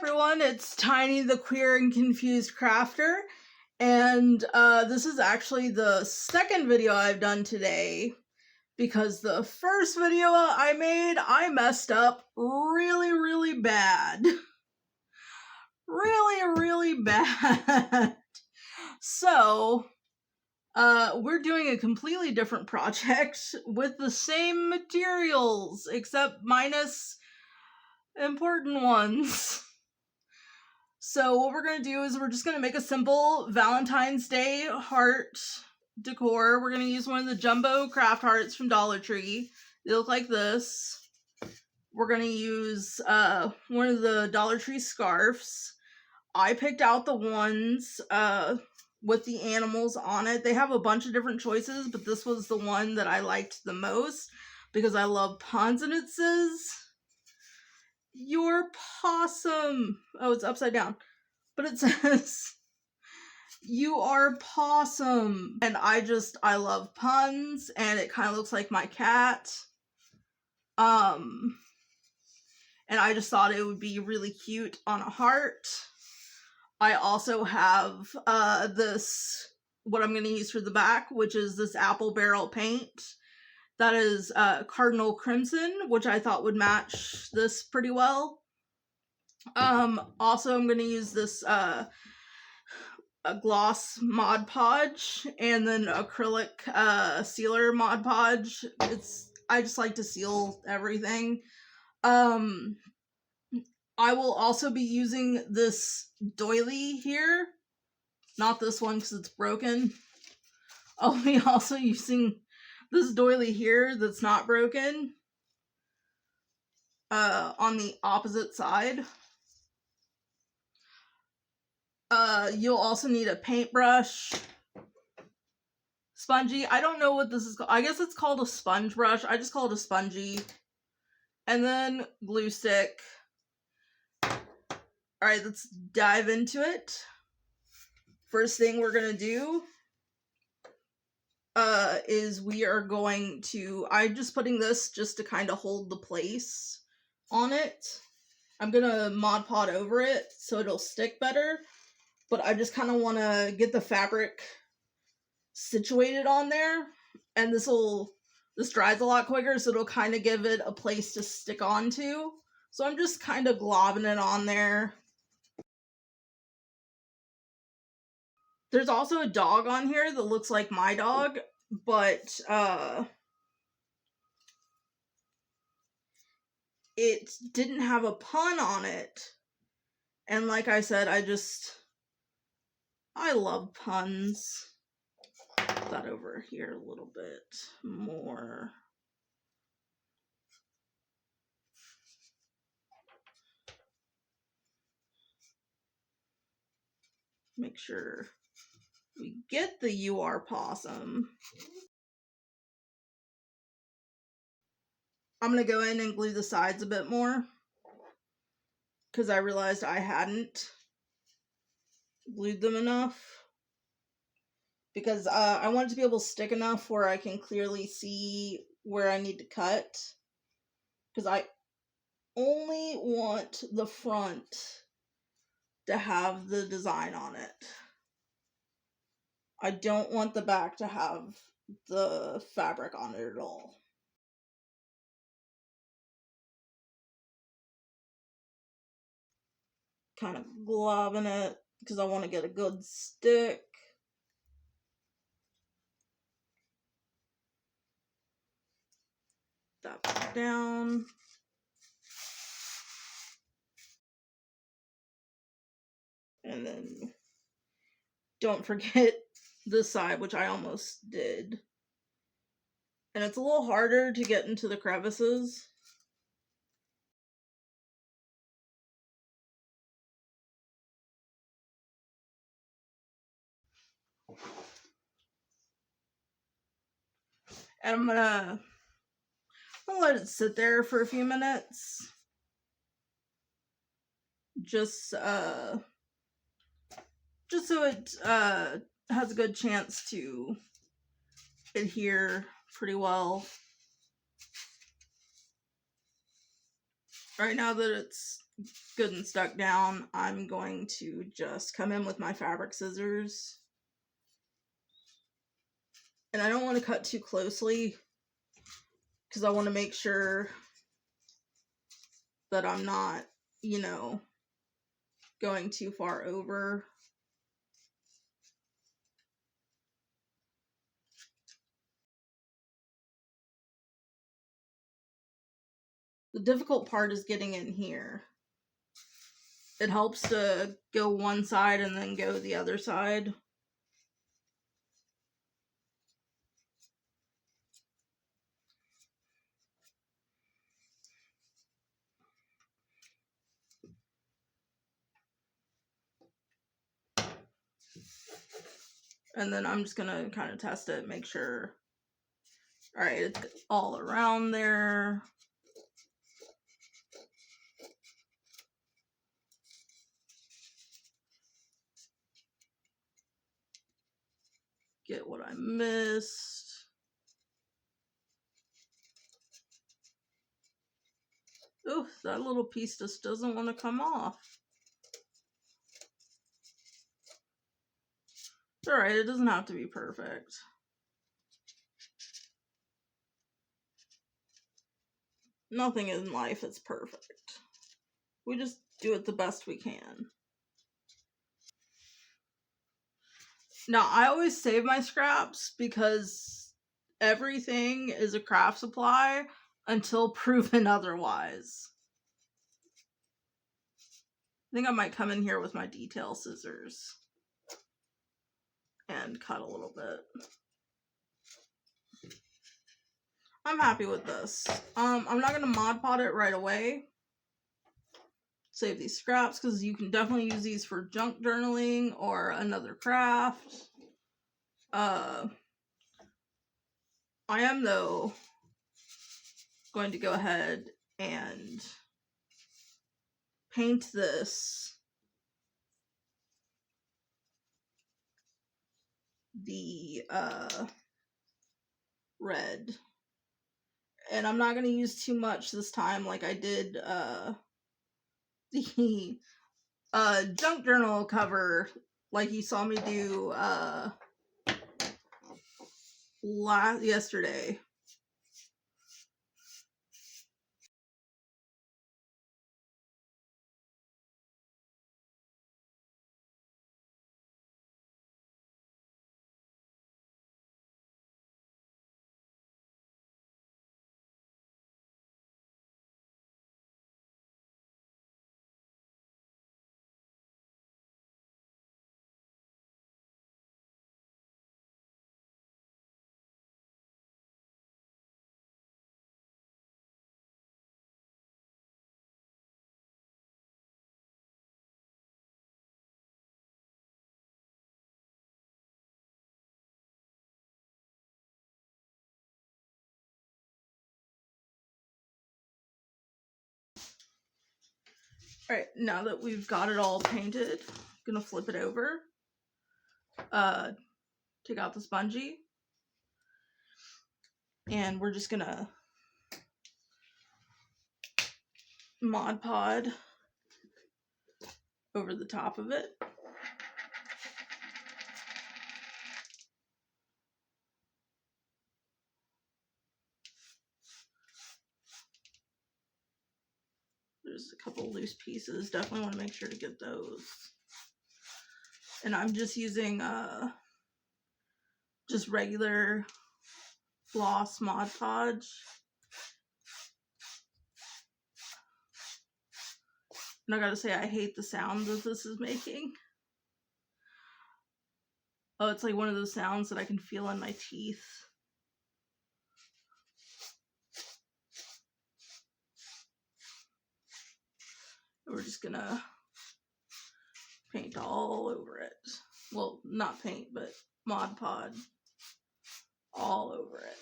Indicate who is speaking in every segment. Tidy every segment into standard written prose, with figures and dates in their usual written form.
Speaker 1: everyone, it's Tiny the Queer and Confused Crafter, and this is actually the second video I've done today, because the first video I made, I messed up really bad. really bad. So, we're doing a completely different project with the same materials, except minus important ones. So what we're going to do is we're just going to make a simple Valentine's Day heart decor. We're going to use one of the jumbo craft hearts from Dollar Tree. They look like this. We're going to use one of the Dollar Tree scarves. I picked out the ones with the animals on it. They have a bunch of different choices, but this was the one that I liked the most because I love puns, and it says, "Your possum." Oh, it's upside down. But it says, "You are possum." And I love puns, and it kind of looks like my cat. And I just thought it would be really cute on a heart. I also have this, what I'm going to use for the back, which is this apple barrel paint. That is Cardinal Crimson, which I thought would match this pretty well. Also, I'm going to use this a gloss Mod Podge and then acrylic sealer Mod Podge. I just like to seal everything. I will also be using this doily here. Not this one because it's broken. I'll be also using this doily here that's not broken on the opposite side. You'll also need a paintbrush, spongy. I don't know what this is called. I guess it's called a sponge brush. I just call it a spongy. And then glue stick. Alright, let's dive into it. First thing we're going to do is we are going to, I'm just putting this just to kind of hold the place on it. I'm going to Mod Podge over it so it'll stick better. But I just kind of want to get the fabric situated on there. And this dries a lot quicker, so it'll kind of give it a place to stick onto. So I'm just kind of globbing it on there. There's also a dog on here that looks like my dog, but it didn't have a pun on it. And like I said, I love puns. Put that over here a little bit more. Make sure we get the "You are possum." I'm going to go in and glue the sides a bit more because I realized I hadn't glued them enough. Because I want it to be able to stick enough where I can clearly see where I need to cut. Because I only want the front to have the design on it. I don't want the back to have the fabric on it at all. Kind of globbing it because I want to get a good stick. That back down. And then don't forget this side, which I almost did. And it's a little harder to get into the crevices. And I'm gonna let it sit there for a few minutes. Just so it has a good chance to adhere pretty well. Right now that it's good and stuck down, I'm going to just come in with my fabric scissors. And I don't want to cut too closely because I want to make sure that I'm not, you know, going too far over. The difficult part is getting in here. It helps to go one side and then go the other side. And then I'm just gonna kind of test it, make sure. All right, it's all around there. Get what I missed. Ooh, that little piece just doesn't want to come off. It's alright, it doesn't have to be perfect. Nothing in life is perfect. We just do it the best we can. Now, I always save my scraps because everything is a craft supply until proven otherwise. I think I might come in here with my detail scissors and cut a little bit. I'm happy with this. I'm not gonna Mod Podge it right away. Save these scraps because you can definitely use these for junk journaling or another craft. I am though going to go ahead and paint this the red. And I'm not going to use too much this time like I did the junk journal cover like you saw me do yesterday. Alright, now that we've got it all painted, I'm gonna flip it over. Take out the spongy. And we're just gonna Mod Podge over the top of it. There's a couple loose pieces. Definitely want to make sure to get those. And I'm just using just regular floss Mod Podge. And I gotta say, I hate the sound that this is making. Oh, it's like one of those sounds that I can feel in my teeth. We're just gonna paint all over it. Well, not paint, but Mod Podge all over it.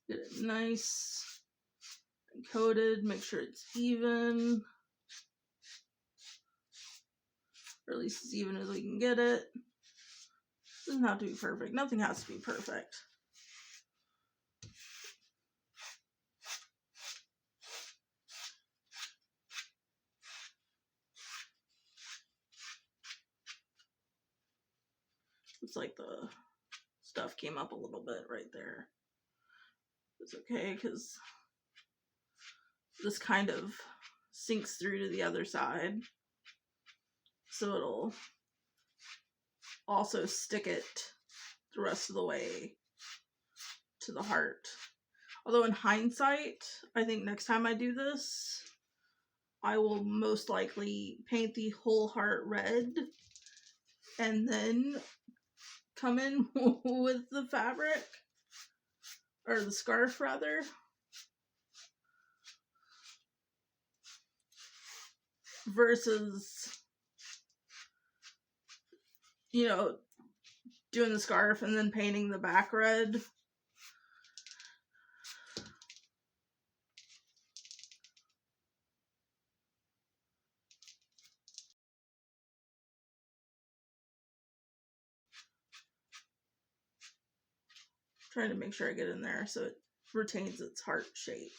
Speaker 1: Get it nice and coated, make sure it's even. Or at least as even as we can get it. Doesn't have to be perfect. Nothing has to be perfect. Looks like the stuff came up a little bit right there. It's okay because this kind of sinks through to the other side. So it'll also stick it the rest of the way to the heart. Although in hindsight, I think next time I do this, I will most likely paint the whole heart red and then come in with the fabric, or the scarf rather, versus, you know, doing the scarf and then painting the back red. Trying to make sure I get in there so it retains its heart shape.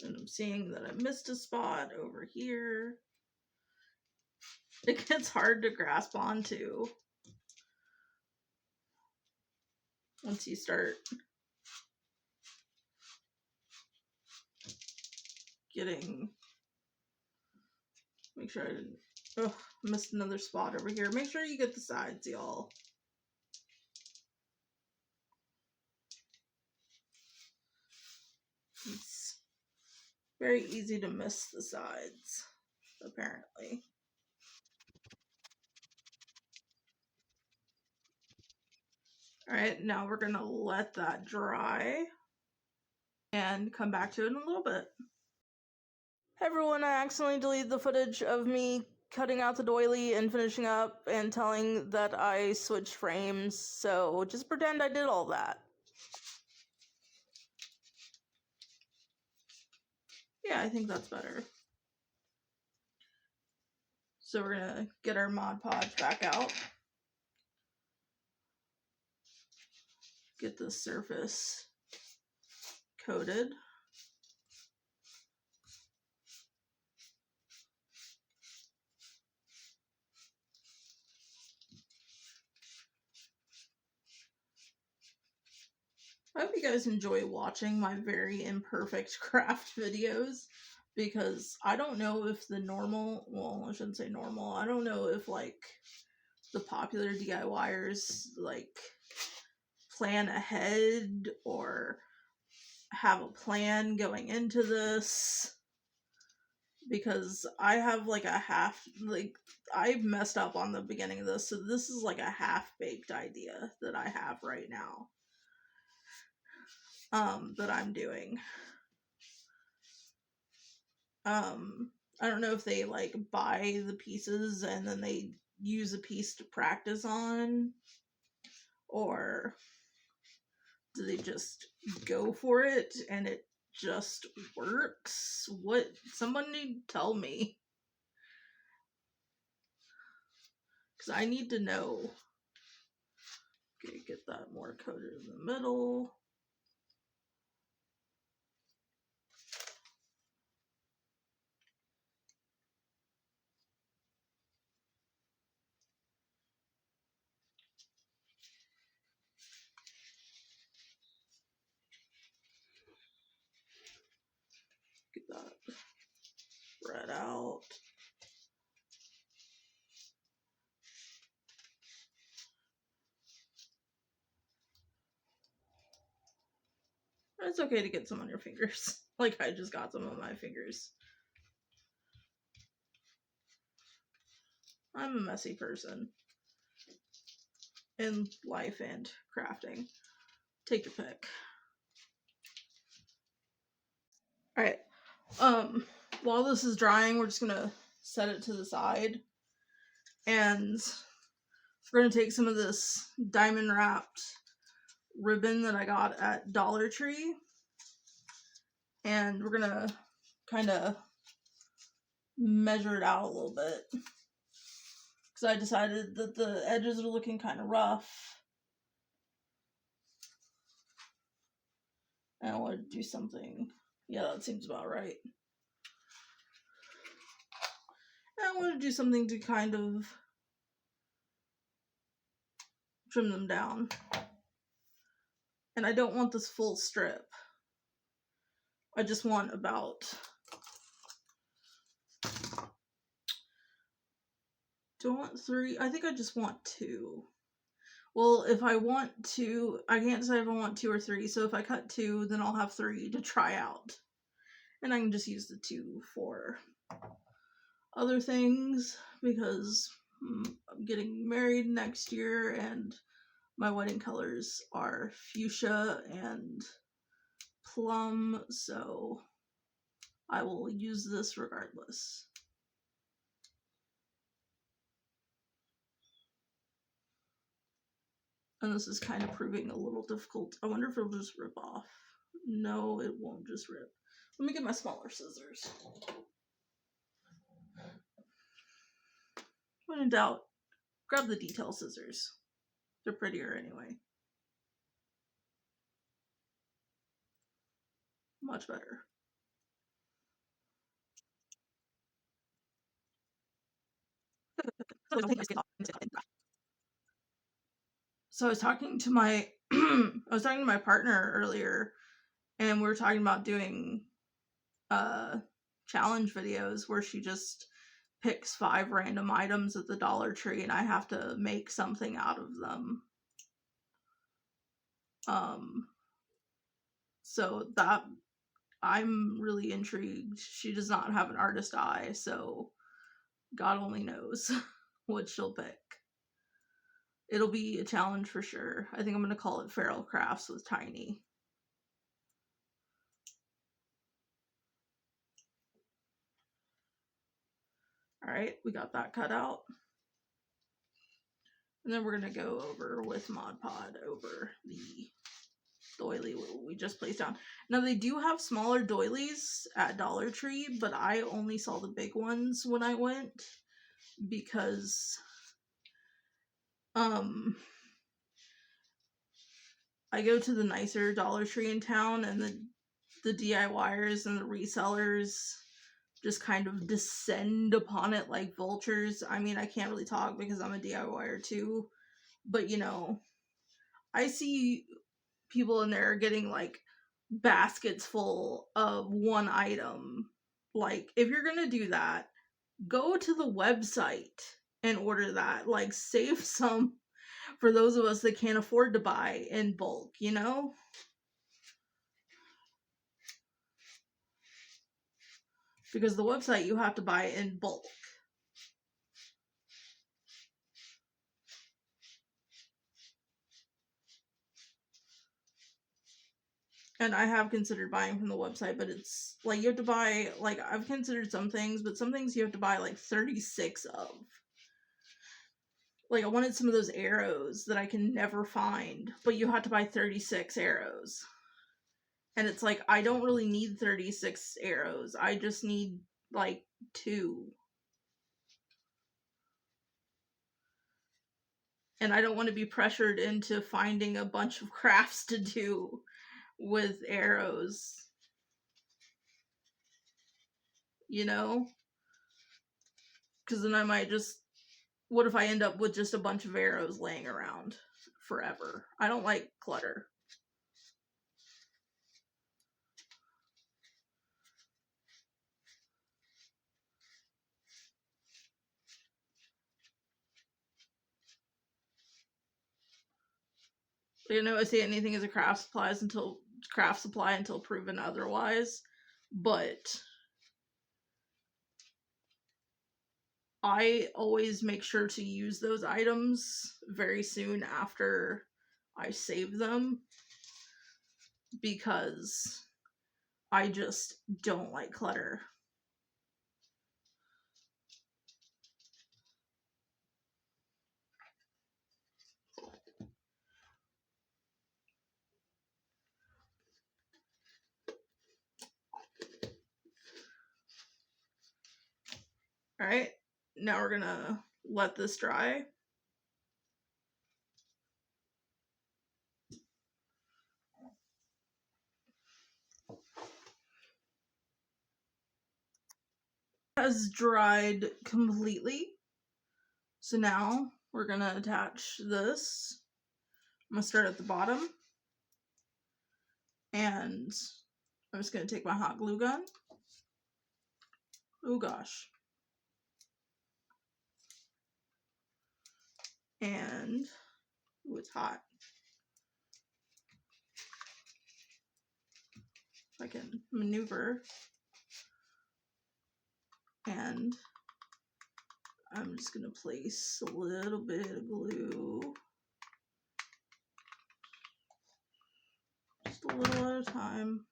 Speaker 1: And I'm seeing that I missed a spot over here. It gets hard to grasp onto once you start getting... Make sure I didn't... Oh, missed another spot over here. Make sure you get the sides, y'all. It's very easy to miss the sides, apparently. Alright, now we're gonna let that dry and come back to it in a little bit. Hey everyone, I accidentally deleted the footage of me cutting out the doily and finishing up and telling that I switched frames, so just pretend I did all that. Yeah, I think that's better. So we're gonna get our Mod Podge back out. Get the surface coated. I hope you guys enjoy watching my very imperfect craft videos, because I don't know if the normal, well, I shouldn't say normal, I don't know if, like, the popular DIYers, like, plan ahead or have a plan going into this, because I have, like, I messed up on the beginning of this, so this is, like, a half-baked idea that I have right now. That I'm doing. I don't know if they, like, buy the pieces and then they use a piece to practice on, or do they just go for it and it just works? What? Somebody tell me. Because I need to know. Okay, get that more coated in the middle. Get that spread out. It's okay to get some on your fingers. Like, I just got some on my fingers. I'm a messy person. In life and crafting. Take your pick. Alright. While this is drying, we're just gonna set it to the side. And we're gonna take some of this diamond wrapped ribbon that I got at Dollar Tree. And we're gonna kind of measure it out a little bit. Because I decided that the edges are looking kind of rough. And I wanted to do something. Yeah, that seems about right. And I want to do something to kind of trim them down. And I don't want this full strip. I just want about... Do I want 3? I think I just want 2. Well, if I want 2, I can't decide if I want 2 or 3. So if I cut 2, then I'll have 3 to try out. And I can just use the 2 for other things because I'm getting married next year and my wedding colors are fuchsia and plum, so I will use this regardless. And this is kind of proving a little difficult. I wonder if it'll just rip off. No, it won't just rip. Let me get my smaller scissors. When in doubt, grab the detail scissors. They're prettier anyway. Much better. So I was talking to my partner earlier, and we were talking about doing challenge videos where she just picks 5 random items at the Dollar Tree and I have to make something out of them. So that I'm really intrigued. She does not have an artist eye, so God only knows what she'll pick. It'll be a challenge for sure. I think I'm gonna call it Feral Crafts with Tiny. Alright, we got that cut out. And then we're gonna go over with Mod Podge over the doily we just placed down. Now they do have smaller doilies at Dollar Tree, but I only saw the big ones when I went because I go to the nicer Dollar Tree in town, and the DIYers and the resellers just kind of descend upon it like vultures. I mean, I can't really talk because I'm a DIYer too, but you know, I see people in there getting like baskets full of one item. Like, if you're gonna do that, go to the website and order that. Like, save some for those of us that can't afford to buy in bulk, you know? Because the website you have to buy in bulk. And I have considered buying from the website, but it's like you have to buy, like, I've considered some things, but some things you have to buy like 36 of. Like, I wanted some of those arrows that I can never find, but you have to buy 36 arrows. And it's like, I don't really need 36 arrows. I just need, like, 2. And I don't want to be pressured into finding a bunch of crafts to do with arrows. You know? Because then I might just... What if I end up with just a bunch of arrows laying around forever? I don't like clutter. You know, I say anything is a craft supply until proven otherwise. But I always make sure to use those items very soon after I save them, because I just don't like clutter. Alright, now we're gonna let this dry. Has dried completely. So now we're gonna attach this. I'm gonna start at the bottom. And I'm just gonna take my hot glue gun. Oh gosh. And, ooh, it's hot. If I can maneuver. And I'm just gonna place a little bit of glue. Just a little at a time.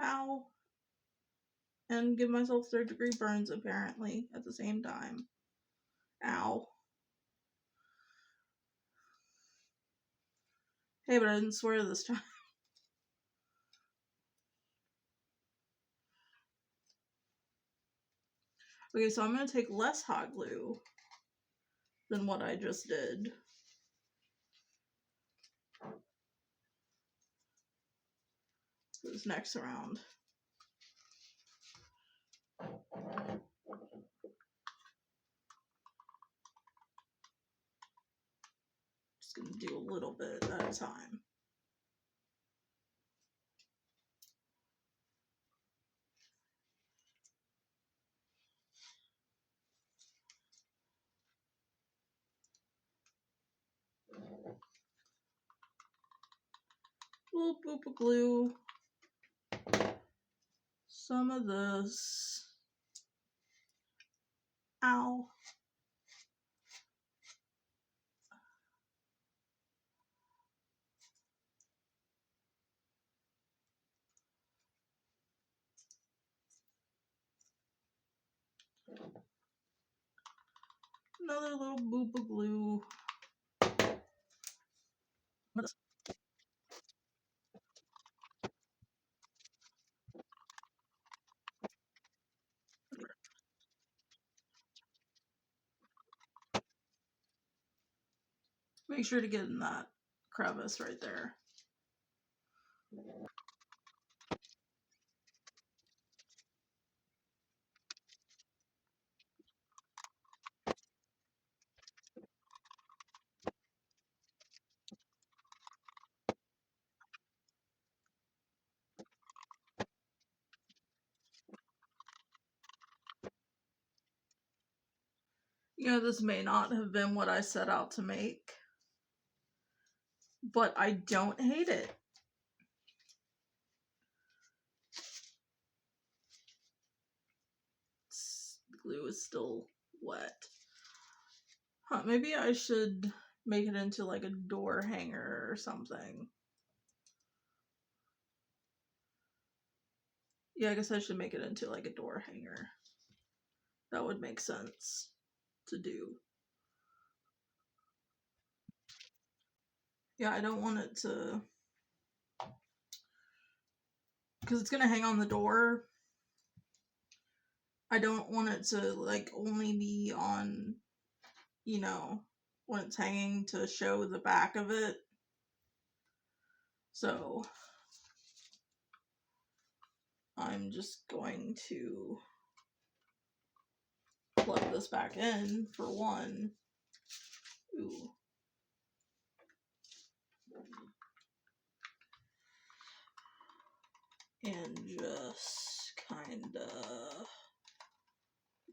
Speaker 1: Ow. And give myself 3rd-degree burns, apparently, at the same time. Ow. Hey, but I didn't swear this time. Okay, so I'm going to take less hot glue than what I just did. This next round. Just going to do a little bit at a time. Little boop of glue. Some of this. Ow. Another little boop of glue. Make sure to get in that crevice right there. You know, this may not have been what I set out to make, but I don't hate it. The glue is still wet. Huh, maybe I should make it into like a door hanger or something. Yeah, I guess I should make it into like a door hanger. That would make sense to do. Yeah, I don't want it to... because it's gonna hang on the door. I don't want it to like only be on, you know, when it's hanging to show the back of it. So I'm just going to plug this back in for one. Ooh. And just kinda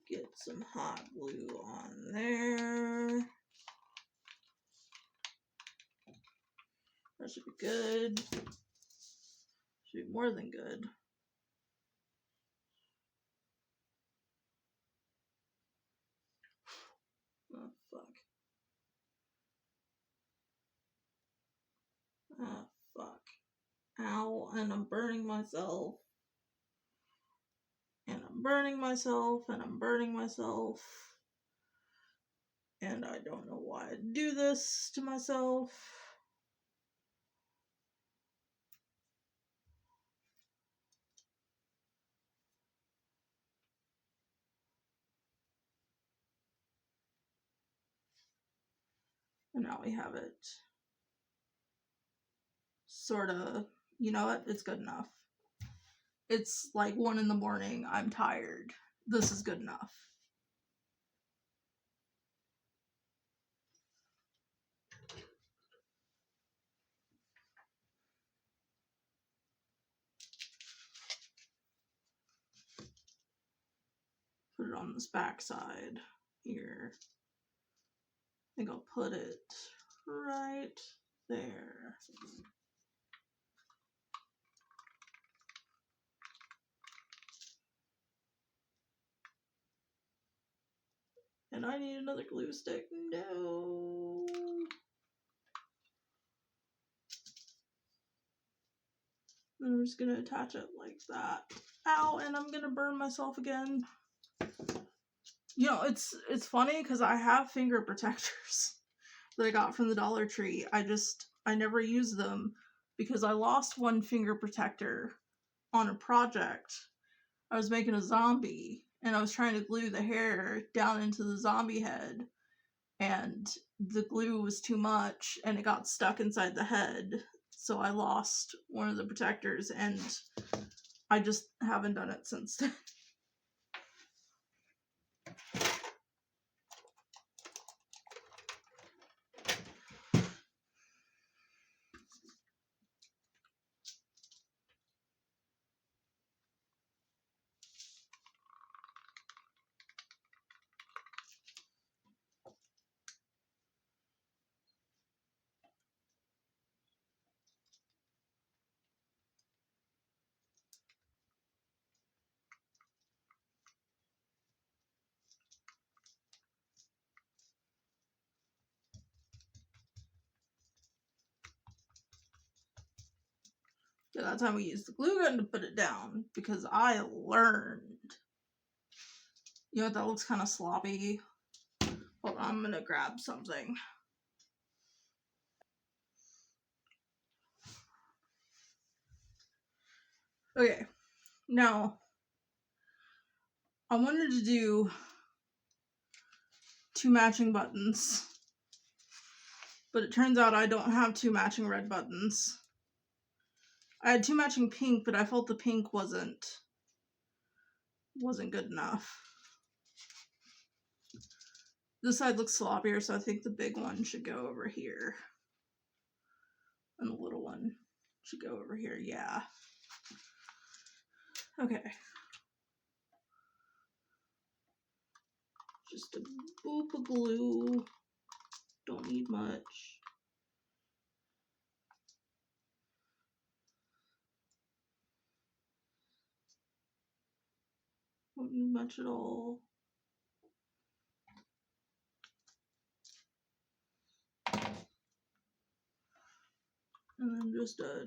Speaker 1: get some hot glue on there. That should be good. Should be more than good. Oh, fuck. Oh, fuck. Ow, and I'm burning myself. And I'm burning myself, and I'm burning myself. And I don't know why I do this to myself. And now we have it sort of, you know what? It's good enough. It's like 1 a.m. I'm tired. This is good enough. Put it on this back side here. I think I'll put it right there. And I need another glue stick. No. I'm just gonna attach it like that. Ow, and I'm gonna burn myself again. You know, it's funny because I have finger protectors that I got from the Dollar Tree. I never use them because I lost one finger protector on a project. I was making a zombie and I was trying to glue the hair down into the zombie head, and the glue was too much and it got stuck inside the head. So I lost one of the protectors and I just haven't done it since then. So that's how we use the glue gun to put it down, because I learned. You know what, that looks kind of sloppy. Hold on, I'm gonna grab something. Okay, now I wanted to do 2 matching buttons, but it turns out I don't have 2 matching red buttons. I had 2 matching pink, but I felt the pink wasn't good enough. This side looks sloppier, so I think the big one should go over here. And the little one should go over here, yeah. Okay. Just a boop of glue. Don't need much. Don't need much at all. And then just a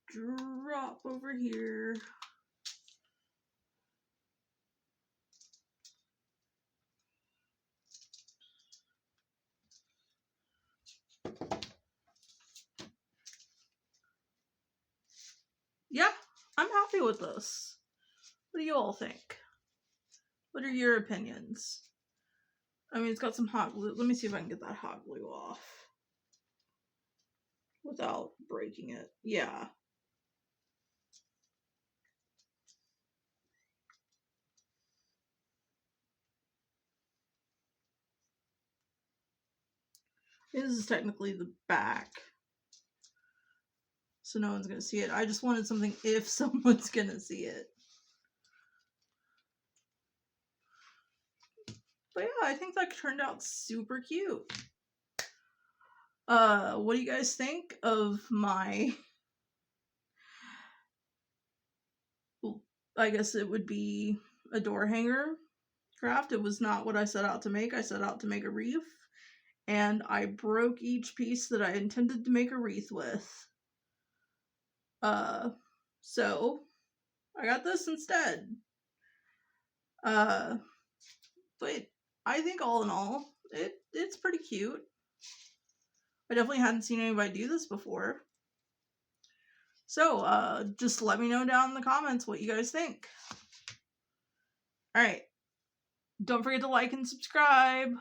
Speaker 1: drop over here. Yeah, I'm happy with this. What do you all think? What are your opinions? I mean, it's got some hot glue. Let me see if I can get that hot glue off without breaking it. Yeah. This is technically the back, so no one's gonna see it. I just wanted something if someone's gonna see it. But yeah, I think that turned out super cute. What do you guys think of my, I guess it would be a door hanger craft? It was not what I set out to make. I set out to make a wreath, and I broke each piece that I intended to make a wreath with. So I got this instead. But I think all in all, it's pretty cute. I definitely hadn't seen anybody do this before. So, just let me know down in the comments what you guys think. Alright. Don't forget to like and subscribe.